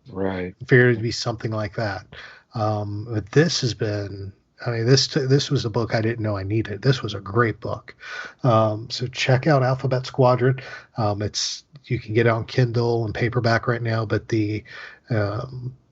Right. Figured it'd be something like that. But this has been, I mean, this was a book I didn't know I needed. This was a great book. So check out Alphabet Squadron. It's you can get it on Kindle and paperback right now, but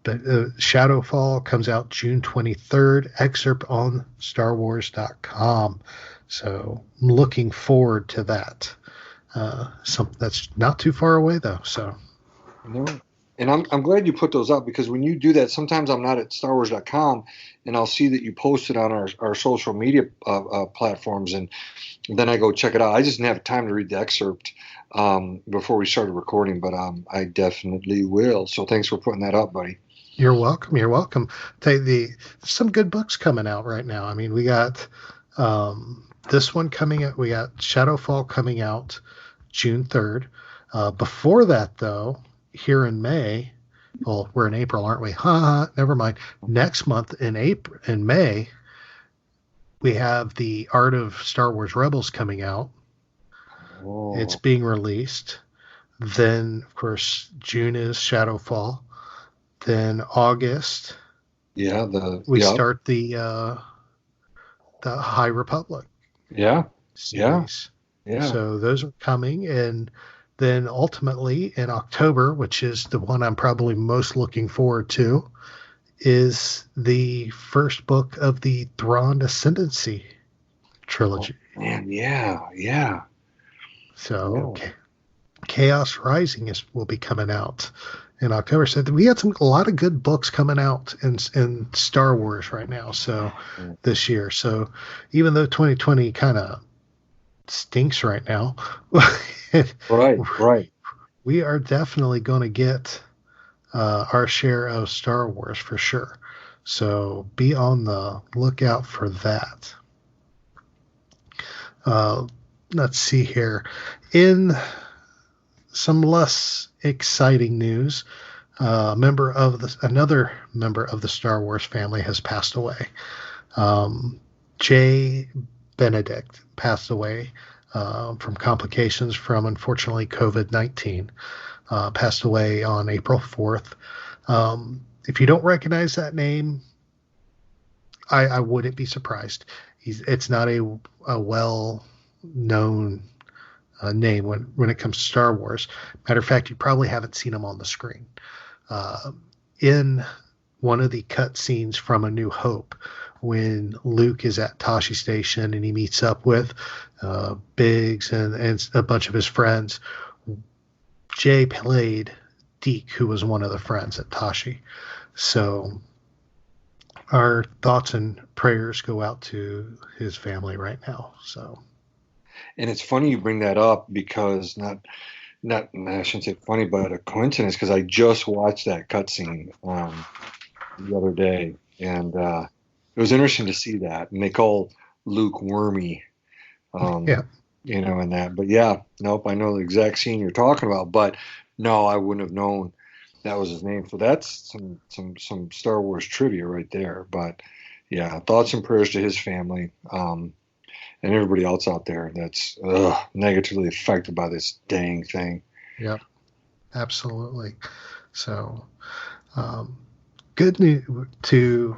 Shadowfall comes out June 23rd. Excerpt on StarWars.com. So I'm looking forward to that. Something that's not too far away though. So No. And I'm glad you put those up because when you do that, sometimes I'm not at StarWars.com and I'll see that you posted on our social media platforms, and then I go check it out. I just didn't have time to read the excerpt before we started recording, but I definitely will. So thanks for putting that up, buddy. you're welcome. You're welcome. Some good books coming out right now. I mean, we got this one coming out. We got Shadowfall coming out June 3rd. Before that, though, here in May, well, we're in April, aren't we? Never mind. Next month in May, we have the Art of Star Wars Rebels coming out. It's Oh, being released. Then, of course, June is Shadowfall. Then August, yeah, we start the High Republic yeah, yeah, series. yeah. So those are coming, and then ultimately in October, which is the one I'm probably most looking forward to, is the first book of the Thrawn Ascendancy Oh trilogy. man, yeah, yeah, So yeah. Chaos Rising will be coming out in October. So we had a lot of good books coming out in Star Wars right now. So this year. So even though 2020 kind of stinks right now, Right, right. we are definitely going to get our share of Star Wars for sure. So be on the lookout for that. Uh, let's see here. In some less exciting news, another member of the Star Wars family has passed away. Jay Benedict passed away from complications from, unfortunately, COVID-19. Passed away on April 4th. If you don't recognize that name, I wouldn't be surprised. It's not a well known name when it comes to Star Wars. Matter of fact, you probably haven't seen him on the screen. Uh, in one of the cut scenes from A New Hope, when Luke is at Tashi Station and he meets up with Biggs and a bunch of his friends, Jay played Deke, who was one of the friends at Tashi. So our thoughts and prayers go out to his family right now. So And it's funny you bring that up because not I shouldn't say funny, but a coincidence because I just watched that cutscene the other day, and it was interesting to see that. And they call Luke Wormy, yeah, um, in that. But yeah, nope, I know the exact scene you're talking about. But no, I wouldn't have known that was his name. So that's some Star Wars trivia right there. But yeah, thoughts and prayers to his family. And everybody else out there that's negatively affected by this dang thing. yeah, absolutely. So um, good news to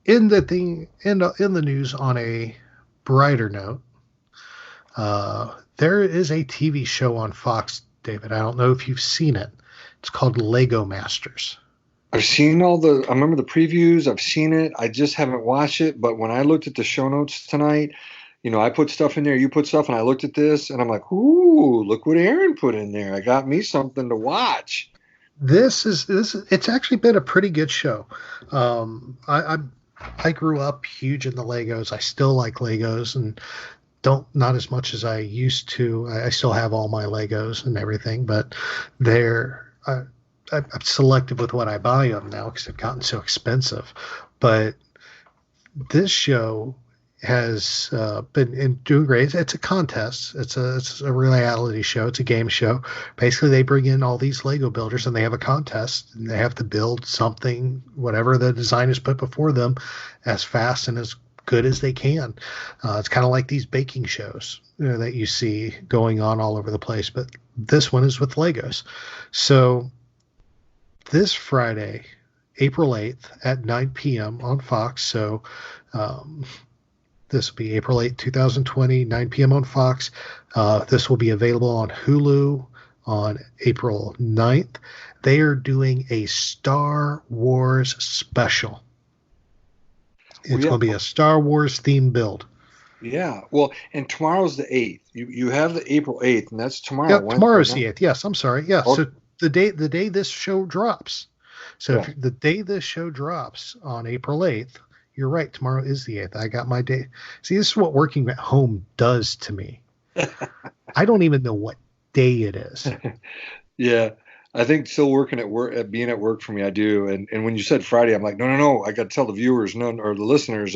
in the news on a brighter note. There is a TV show on Fox, David. I don't know if you've seen it. It's called Lego Masters. I've seen I remember the previews, I've seen it, I just haven't watched it. But when I looked at the show notes tonight, I put stuff in there, you put stuff, and I looked at this and I'm like, ooh, look what Aaron put in there. I got me something to watch. It's actually been a pretty good show. I grew up huge in the Legos. I still like Legos and don't not as much as I used to. I still have all my Legos and everything, but they're I'm selective with what I buy them now because they've gotten so expensive. But this show has been doing great. It's a contest. It's a reality show. It's a game show. Basically, they bring in all these Lego builders and they have a contest and they have to build something, whatever the designers put before them, as fast and as good as they can. It's kind of like these baking shows that you see going on all over the place, but this one is with Legos. So this Friday, April 8th at 9 p.m. on Fox. So um, this will be April 8th, 2020, 9 p.m. on Fox. This will be available on Hulu on April 9th. They are doing a Star Wars special. Well, It's yeah, going to be a Star Wars themed build. yeah. Well, and tomorrow's the 8th. You have the April 8th, and that's tomorrow, Yep, Wednesday tomorrow's the night. 8th. Yes, I'm sorry. Yeah, Oh, so the day this show drops. So yeah. if the day this show drops on April 8th, you're right. Tomorrow is the 8th. I got my day. See, this is what working at home does to me. I don't even know what day it is. Yeah. I think still working at work, at being at work for me, I do. And when you said Friday, I'm like, no, no, no. I got to tell the viewers, no, or the listeners,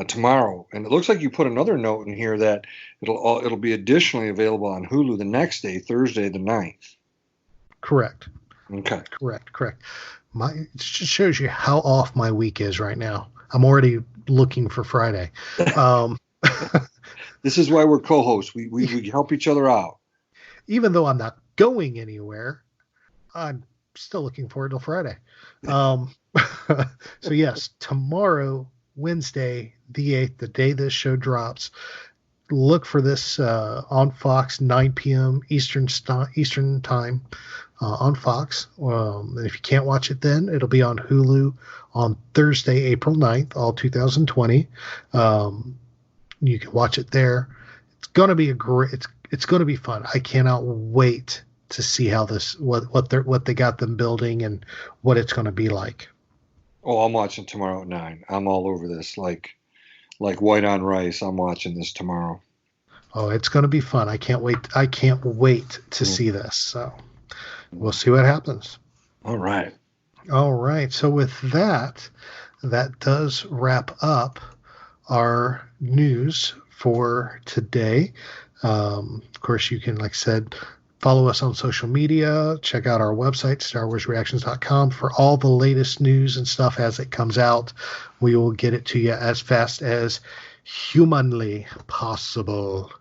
tomorrow. And it looks like you put another note in here that it'll be additionally available on Hulu the next day, Thursday the 9th. Correct. Okay. Correct. It just shows you how off my week is right now. I'm already looking for Friday. Um, This is why we're co-hosts. We help each other out. even though I'm not going anywhere, I'm still looking forward to Friday. Um, so yes, tomorrow, Wednesday, the 8th, the day this show drops, look for this on Fox, 9 p.m. Eastern time on Fox. If you can't watch it then, it'll be on Hulu on Thursday, April 9th, all 2020. You can watch it there. It's going to be it's going to be fun. I cannot wait to see how what they got them building and what it's going to be like. Oh, I'm watching tomorrow at 9. I'm all over this, like white on rice. I'm watching this tomorrow. Oh, it's going to be fun. I can't wait. I can't wait to see this. So we'll see what happens. All right. All right. So with that, that does wrap up our news for today. Of course, you can, like I said, follow us on social media. Check out our website, StarWarsReactions.com, for all the latest news and stuff as it comes out. We will get it to you as fast as humanly possible.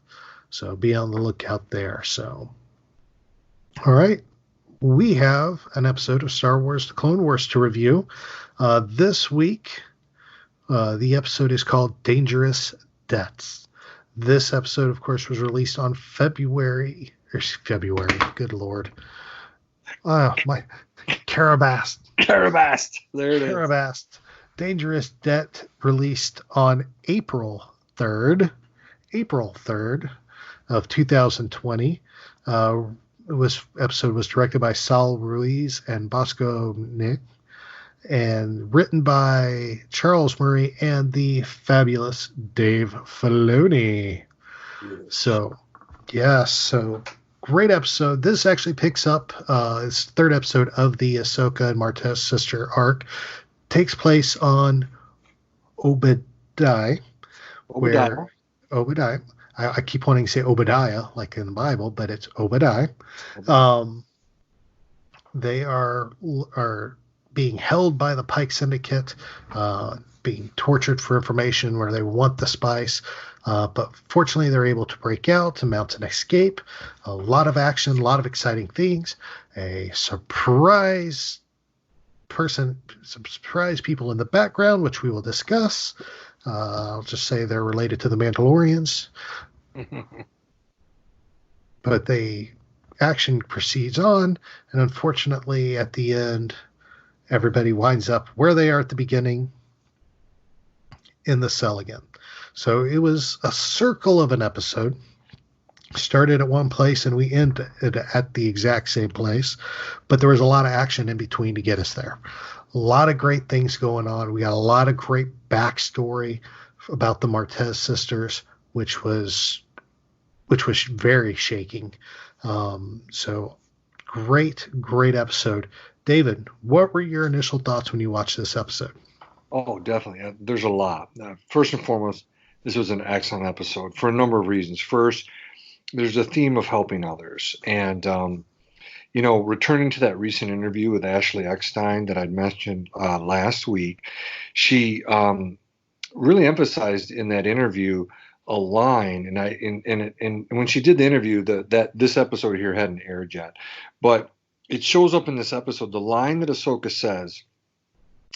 So be on the lookout there. So, all right. We have an episode of Star Wars: The Clone Wars to review. This week, the episode is called Dangerous Debts. This episode, of course, was released on February. Good Lord. My Carabast. There it is. Carabast. Dangerous Debt released on April 3rd of 2020. Episode was directed by Sal Ruiz and Bosco Nick, and written by Charles Murray and the fabulous Dave Filoni. So, great episode. This actually picks up its third episode of the Ahsoka and Martez sister arc. Takes place on Obadiah. Obadiah. I keep wanting to say Obadiah, like in the Bible, but it's Obadiah. They are being held by the Pike Syndicate, being tortured for information where they want the spice. But fortunately, they're able to break out and mount an escape. A lot of action, a lot of exciting things. A surprise people in the background, which we will discuss. I'll just say they're related to the Mandalorians. But the action proceeds on, and unfortunately, at the end, everybody winds up where they are at the beginning, in the cell again. So it was a circle of an episode. Started at one place and we ended at the exact same place, but there was a lot of action in between to get us there. A lot of great things going on. We got a lot of great backstory about the Martez sisters, which was very shaking. So great episode. David, what were your initial thoughts when you watched this episode? Oh, definitely. There's a lot. First and foremost, this was an excellent episode for a number of reasons. First, there's a theme of helping others. And, returning to that recent interview with Ashley Eckstein that I'd mentioned last week, she really emphasized in that interview a line. And when she did the interview, that this episode here hadn't aired yet. But it shows up in this episode. The line that Ahsoka says,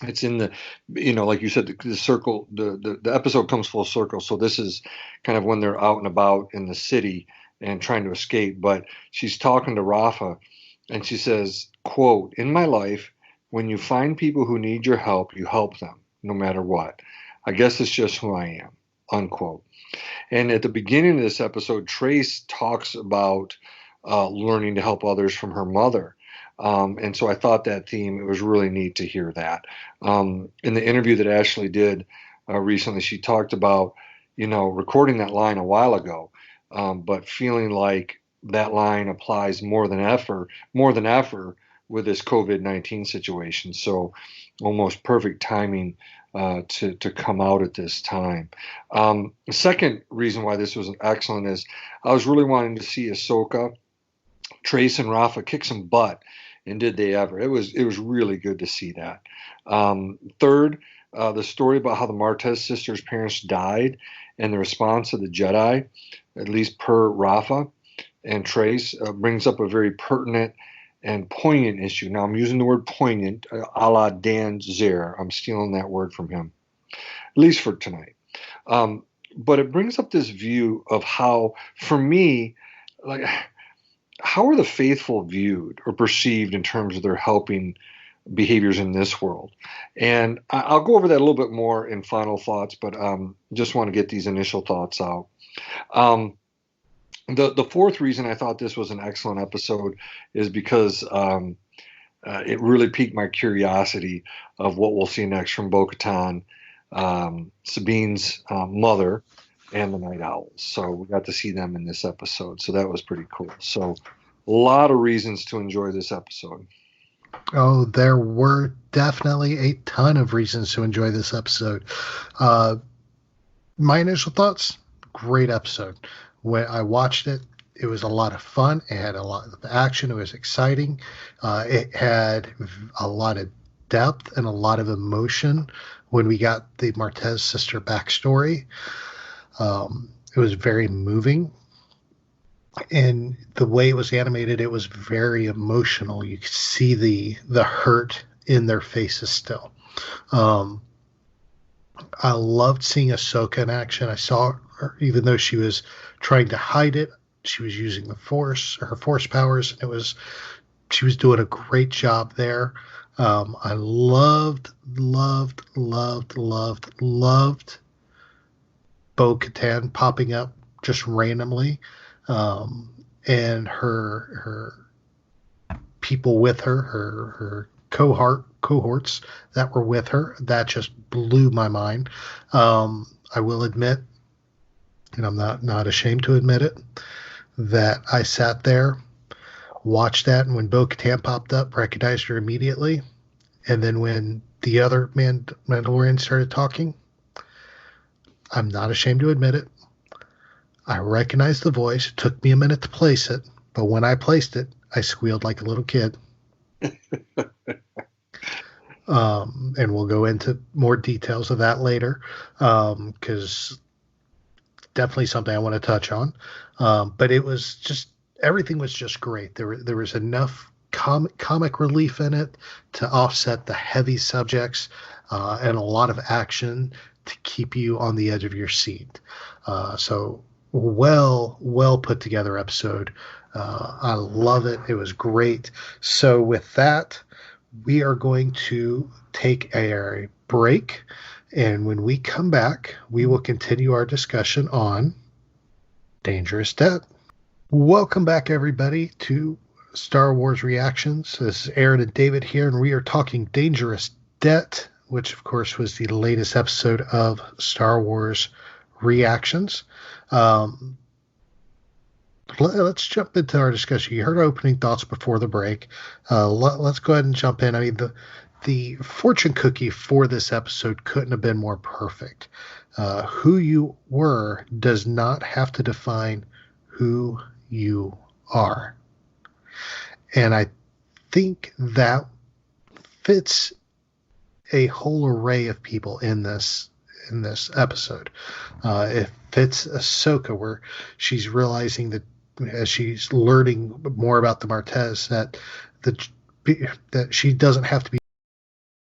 it's in the, like you said, the circle, the episode comes full circle. So this is kind of when they're out and about in the city and trying to escape. But she's talking to Rafa, and she says, quote, "In my life, when you find people who need your help, you help them, no matter what. I guess it's just who I am," unquote. And at the beginning of this episode, Trace talks about learning to help others from her mother. And so I thought that theme, it was really neat to hear that. In the interview that Ashley did recently, she talked about, recording that line a while ago, but feeling like that line applies more than ever with this COVID-19 situation. So almost perfect timing to come out at this time. The second reason why this was excellent is I was really wanting to see Ahsoka, Trace, and Rafa kick some butt, and did they ever? It was really good to see that. Third, the story about how the Martez sisters' parents died and the response of the Jedi, at least per Rafa and Trace, brings up a very pertinent and poignant issue. Now, I'm using the word poignant, a la Dan Zer. I'm stealing that word from him, at least for tonight. But it brings up this view of how, for me, like, how are the faithful viewed or perceived in terms of their helping behaviors in this world? And I'll go over that a little bit more in final thoughts, but just want to get these initial thoughts out. The fourth reason I thought this was an excellent episode is because it really piqued my curiosity of what we'll see next from Bo-Katan, Sabine's mother, and the Night Owls. So we got to see them in this episode. So that was pretty cool. So a lot of reasons to enjoy this episode. Oh, there were definitely a ton of reasons to enjoy this episode. My initial thoughts, great episode. When I watched it, it was a lot of fun. It had a lot of action. It was exciting. It had a lot of depth and a lot of emotion when we got the Martez sister backstory. It was very moving. And the way it was animated, it was very emotional. You could see the hurt in their faces still. I loved seeing Ahsoka in action. I saw her, even though she was trying to hide it, she was using the Force, her Force powers. She was doing a great job there. I loved Bo-Katan popping up just randomly, and her people with her cohorts that were with her. That just blew my mind. I will admit, and I'm not ashamed to admit it, that I sat there, watched that, and when Bo-Katan popped up, recognized her immediately. And then when the other Mandalorian started talking, I'm not ashamed to admit it, I recognized the voice. It took me a minute to place it, but when I placed it, I squealed like a little kid. And we'll go into more details of that later, because definitely something I want to touch on. But it was just, everything was just great. There was enough comic relief in it to offset the heavy subjects, and a lot of action to keep you on the edge of your seat. So well put together episode. I love it. It was great. So with that, we are going to take a break, and when we come back, we will continue our discussion on Dangerous Debt. Welcome back, everybody, to Star Wars Reactions. This is Aaron and David here, and we are talking Dangerous Debt, which, of course, was the latest episode of Star Wars Reactions. Let's jump into our discussion. You heard our opening thoughts before the break. Let's go ahead and jump in. I mean, the fortune cookie for this episode couldn't have been more perfect. Who you were does not have to define who you are. And I think that fits a whole array of people in this episode. It fits Ahsoka, where she's realizing that as she's learning more about the Martez, that that that she doesn't have to be